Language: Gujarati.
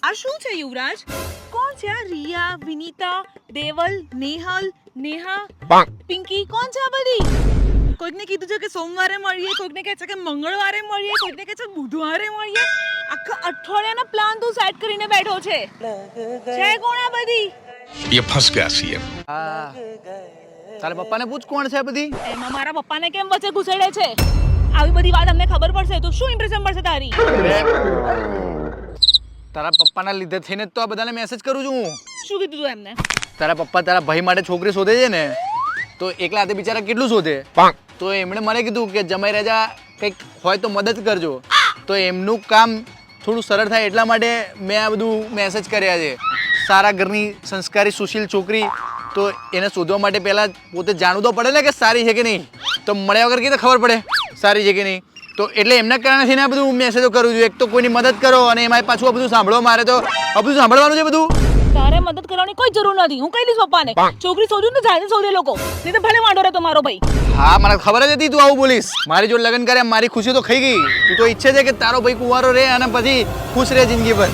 આ શું છે યુવરાજ? કોણ છે આ? રિયા, વિનીતા, દેવલ, નેહલ, નેહા, પિંકી, કોણ છે આ બધી? કોઈકને કીધું છે કે સોમવારે મળીએ, કોઈકને કહે છે કે મંગળવારે મળીએ, કોઈકને કહે છે બુધવારે મળીએ. આખા અઠવાડિયાનો પ્લાન તું સેટ કરીને બેઠો છે કોણ આ બધી? ये फंस गया सीएम। તારા પપ્પાને પૂછ કોણ છે આ બધી? એમાં મારા પપ્પાને કેમ વચ્ચે ઘુસેડે છે? આવી બધી વાત અમને ખબર પડશે તો શું ઇમ્પ્રેશન પડશે તારી? તારા પપ્પાના લીધે થઈને જ તો આ બધાને મેસેજ કરું છું હું. શું કીધું તું એમને? તારા પપ્પા તારા ભાઈ માટે છોકરી શોધે છે ને, તો એકલા હાથે બિચારા કેટલું શોધે. તો એમણે મને કીધું કે જમાઈ રાજા કંઈક હોય તો મદદ કરજો. તો એમનું કામ થોડું સરળ થાય એટલા માટે મેં આ બધું મેસેજ કર્યા છે. સારા ઘરની સંસ્કારી સુશીલ છોકરી, તો એને શોધવા માટે પહેલાં પોતે જાણવું તો પડે ને કે સારી છે કે નહીં. તો મળ્યા વગર કીધું ખબર પડે સારી છે કે નહીં. તો એટલે એમના કારણેથી આ બધું મેસેજો કરું છું. એક તો કોઈની મદદ કરો અને એમાં પાછું આ બધું સાંભળો. મારે તો આ બધું સાંભળવાનું છે બધું. તારે મદદ કરવાની કોઈ જરૂર નથી. હું કહી દઈશ પપ્પાને છોકરી શોધ્યું તો જાતે શોધે લોકો, નહીં તો ભલે માંડો રહે તો મારો ભાઈ. હા, મને ખબર જ હતી તું આવું બોલીશ. મારી જોડે લગ્ન કર્યા મારી ખુશી તો ખાઈ ગઈ. તું તો ઈચ્છે છે કે તારો ભાઈ કુંવારો રહે અને પછી ખુશ રહે જિંદગી ભર.